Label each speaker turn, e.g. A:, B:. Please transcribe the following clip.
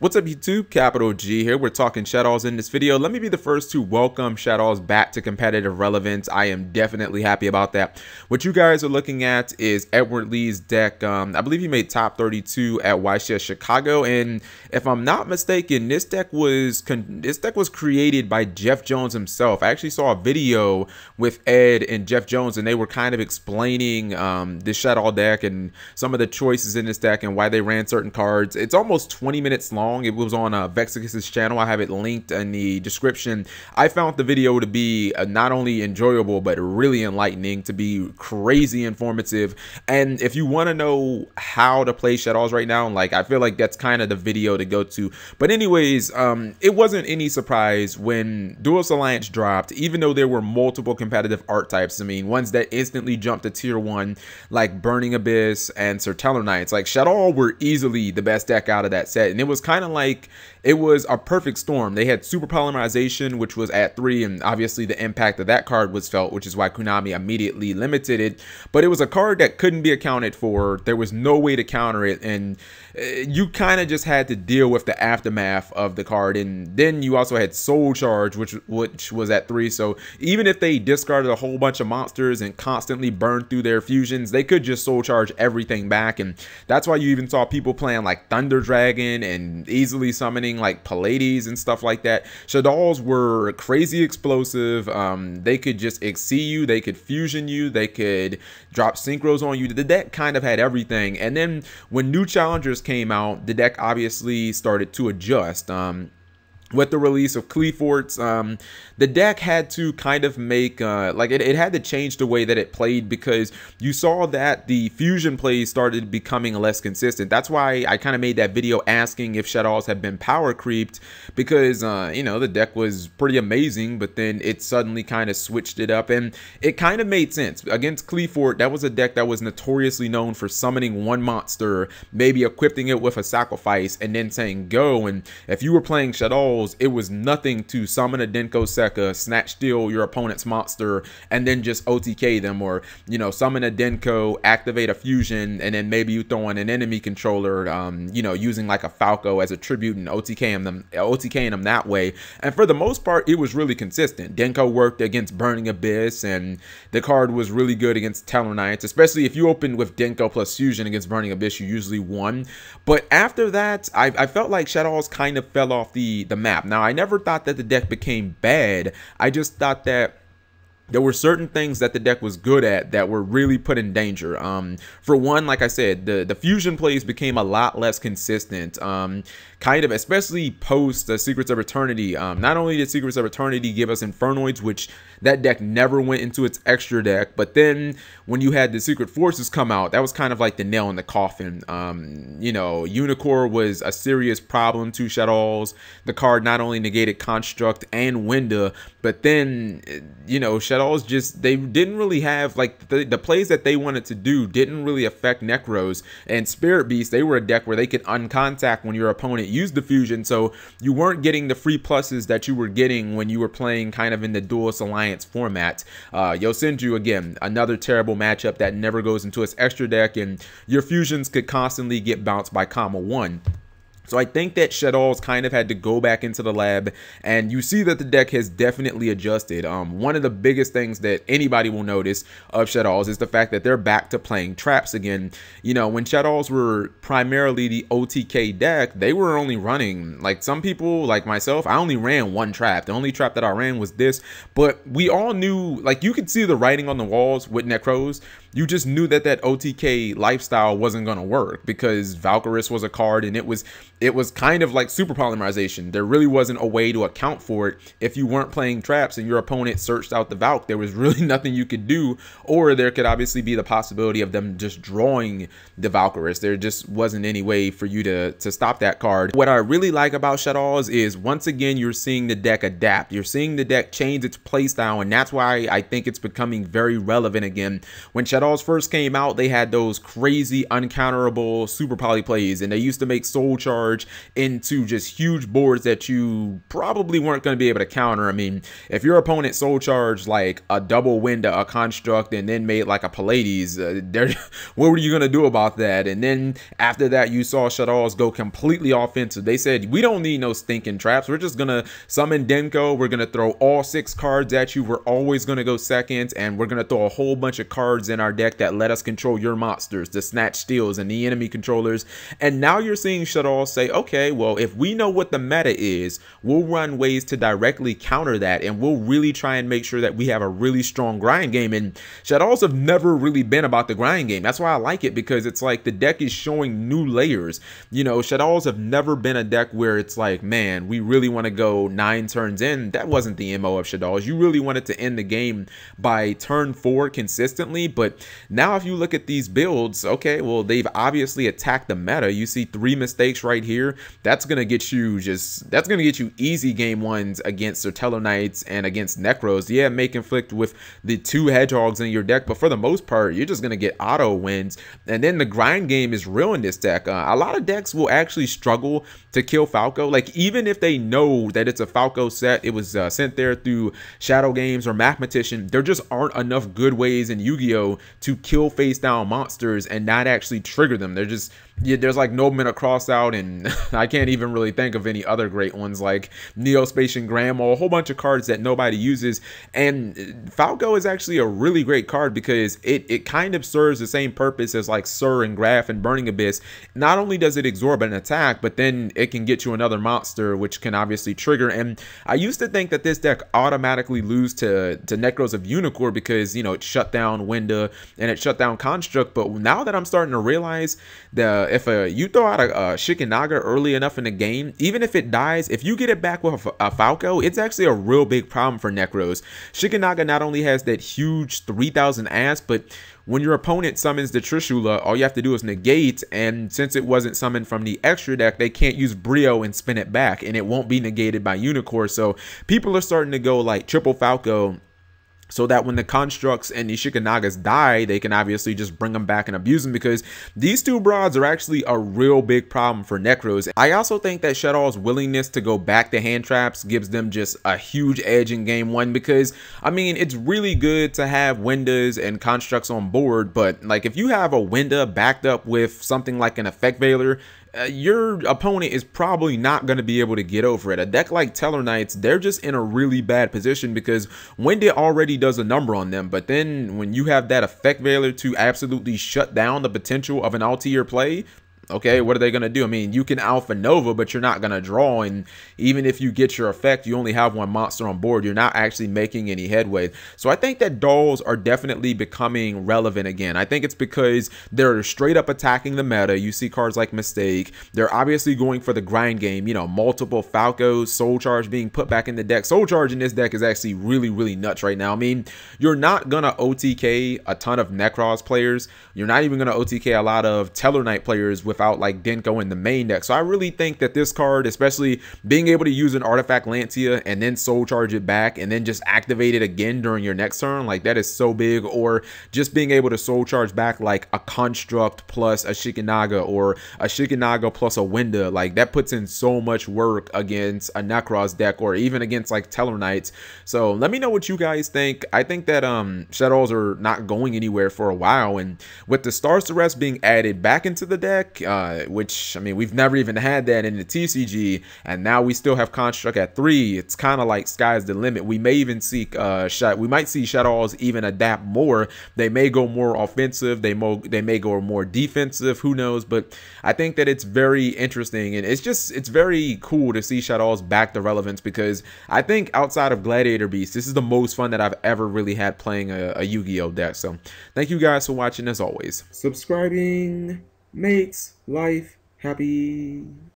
A: What's up YouTube, Capital G here. We're talking Shaddolls in this video. Let me be the first to welcome Shaddolls back to competitive relevance. I am definitely happy about that. What you guys are looking at is Edward Lee's deck. I believe he made top 32 at YCS Chicago, and if I'm not mistaken, this deck was created by Jeff Jones himself. I actually saw a video with Ed and Jeff Jones, and they were kind of explaining this Shadoll deck and some of the choices in this deck and why they ran certain cards. It's almost 20 minutes long. It was on Vexicus's channel. I have it linked in the description. I found the video to be not only enjoyable, but really enlightening, to be crazy informative. And if you want to know how to play Shaddolls right now, like, I feel like that's kind of the video to go to. But anyways, it wasn't any surprise when Duelist Alliance dropped, even though there were multiple competitive archetypes. I mean, ones that instantly jumped to tier 1, like Burning Abyss and Serteller Knights. Like, Shaddolls were easily the best deck out of that set, and it was kind of like it was a perfect storm. They had Super Polymerization, which was at 3, and obviously the impact of that card was felt, which is why Konami immediately limited it. But it was a card that couldn't be accounted for. There was no way to counter it, and you kind of just had to deal with the aftermath of the card. And then you also had Soul Charge, which was at 3. So even if they discarded a whole bunch of monsters and constantly burned through their fusions, they could just Soul Charge everything back. And that's why you even saw people playing like Thunder Dragon and easily summoning like Pallades and stuff like that. Shaddolls were crazy explosive. They could just exceed you, they could fusion you, they could drop synchros on you. The deck kind of had everything. And then when new challengers came out, the deck obviously started to adjust. With the release of Cleaforts, the deck had to kind of make, it had to change the way that it played, because you saw that the fusion plays started becoming less consistent. That's why I kind of made that video asking if Shaddolls had been power creeped, because, you know, the deck was pretty amazing, but then it suddenly kind of switched it up, and it kind of made sense. Against Cleafort, that was a deck that was notoriously known for summoning one monster, maybe equipping it with a sacrifice, and then saying go. And if you were playing Shaddolls, it was nothing to summon a Denko Sekka, snatch steal your opponent's monster, and then just OTK them, or, you know, summon a Denko, activate a fusion, and then maybe you throw in an enemy controller, you know, using like a Falco as a tribute and OTKing them that way. And for the most part, it was really consistent. Denko worked against Burning Abyss, and the card was really good against Teller Knights, especially if you opened with Denko plus fusion against Burning Abyss, you usually won. But after that, I felt like Shaddolls kind of fell off the map. Now, I never thought that the deck became bad. I just thought that there were certain things that the deck was good at that were really put in danger. For one, like I said, the fusion plays became a lot less consistent, kind of, especially post the Secrets of Eternity. Not only did Secrets of Eternity give us Infernoids, which that deck never went into its extra deck, but then when you had the Secret Forces come out, that was kind of like the nail in the coffin. You know, Unicorn was a serious problem to Shaddolls. The card not only negated Construct and Winda, but then, you know, Shaddolls just, they didn't really have, like, the plays that they wanted to do didn't really affect Necros. And Spirit Beast, they were a deck where they could uncontact when your opponent used the fusion, so you weren't getting the free pluses that you were getting when you were playing kind of in the Duelist Alliance format. Yosenju, again, another terrible matchup that never goes into its extra deck, and your fusions could constantly get bounced by Kama 1. So I think that Shaddolls kind of had to go back into the lab, and you see that the deck has definitely adjusted. One of the biggest things that anybody will notice of Shaddolls is the fact that they're back to playing traps again. You know, when Shaddolls were primarily the OTK deck, they were only running, like some people like myself, I only ran one trap. The only trap that I ran was this, but we all knew, like, you could see the writing on the walls with Necros. You just knew that that OTK lifestyle wasn't going to work, because Valkyris was a card, and it was kind of like Super Polymerization. There really wasn't a way to account for it. If you weren't playing traps and your opponent searched out the Valk, there was really nothing you could do, or there could obviously be the possibility of them just drawing the Valkyris. There just wasn't any way for you to stop that card. What I really like about Shaddolls is, once again, you're seeing the deck adapt. You're seeing the deck change its playstyle, and that's why I think it's becoming very relevant again. When Shaddolls Shaddolls first came out, they had those crazy uncounterable super poly plays, and they used to make soul charge into just huge boards that you probably weren't going to be able to counter. I mean, if your opponent soul charged like a double Winda, a construct, and then made like a Pallades, what were you going to do about that? And then after that, you saw Shaddolls go completely offensive. They said, we don't need no stinking traps. We're just going to summon Denko. We're going to throw all 6 cards at you. We're always going to go second, and we're going to throw a whole bunch of cards in our deck that let us control your monsters, the snatch steals and the enemy controllers. And now you're seeing Shaddolls say, okay, well, if we know what the meta is, we'll run ways to directly counter that, and we'll really try and make sure that we have a really strong grind game. And Shaddolls have never really been about the grind game. That's why I like it, because it's like the deck is showing new layers. You know, Shaddolls have never been a deck where it's like, man, we really want to go 9 turns in. That wasn't the MO of Shaddolls. You really wanted to end the game by turn 4 consistently. But now if you look at these builds, okay, well, they've obviously attacked the meta. You see 3 mistakes right here. That's gonna get you easy game 1s against Sertello Knights and against Necros. Yeah, may conflict with the 2 hedgehogs in your deck, but for the most part, you're just gonna get auto wins. And then the grind game is real in this deck. A lot of decks will actually struggle to kill Falco. Like, even if they know that it's a Falco set, it was sent there through Shadow Games or Mathematician, there just aren't enough good ways in Yu-Gi-Oh to kill face down monsters and not actually trigger them. They're just, yeah, there's like Nobleman cross out, and I can't even really think of any other great ones like Neospatian Grandma, a whole bunch of cards that nobody uses. And Falco is actually a really great card because it kind of serves the same purpose as like Sur and Graph and Burning Abyss. Not only does it absorb an attack, but then it can get you another monster, which can obviously trigger. And I used to think that this deck automatically lose to Necros of Unicorn because, you know, it shut down Winda and it shut down Construct. But now that I'm starting to realize that if you throw out a Shikinaga early enough in the game, even if it dies, if you get it back with a Falco, it's actually a real big problem for Necros. Shikinaga not only has that huge 3000 ass, but when your opponent summons the Trishula, all you have to do is negate, and since it wasn't summoned from the extra deck, they can't use Brio and spin it back, and it won't be negated by Unicorn. So people are starting to go like triple Falco, so that when the constructs and the Shikinagas die, they can obviously just bring them back and abuse them, because these 2 broads are actually a real big problem for Necros. I also think that Shaddolls' willingness to go back to hand traps gives them just a huge edge in game 1, because I mean, it's really good to have Windas and constructs on board, but like if you have a Winda backed up with something like an Effect Veiler, your opponent is probably not going to be able to get over it. A deck like Teller Knights, they're just in a really bad position because Winda already does a number on them, but then when you have that Effect Veiler to absolutely shut down the potential of an Altier play, okay, what are they going to do? I mean, you can Alpha Nova, but you're not going to draw. And even if you get your effect, you only have 1 monster on board. You're not actually making any headway. So I think that dolls are definitely becoming relevant again. I think it's because they're straight up attacking the meta. You see cards like Mistake. They're obviously going for the grind game. You know, multiple Falcos, Soul Charge being put back in the deck. Soul Charge in this deck is actually really, really nuts right now. I mean, you're not going to OTK a ton of Necros players. You're not even going to OTK a lot of Teller Knight players without like Denko in the main deck. So I really think that this card, especially being able to use an Artifact Lancia and then Soul Charge it back and then just activate it again during your next turn, like that is so big. Or just being able to Soul Charge back like a Construct plus a Shikinaga or a Shikinaga plus a Winda, like that puts in so much work against a Necros deck or even against like Teller Knights. So let me know what you guys think. I think that Shaddolls are not going anywhere for a while, and with the Stars to Rest being added back into the deck, which I mean, we've never even had that in the TCG, and now we still have Construct at 3. It's kind of like sky's the limit. We may even see we might see Shaddolls even adapt more. They may go more offensive. They may go more defensive. Who knows? But I think that it's very interesting, and it's very cool to see Shaddolls back to relevance, because I think outside of Gladiator Beast, this is the most fun that I've ever really had playing a Yu-Gi-Oh deck. So thank you guys for watching. As always, subscribing makes life happy.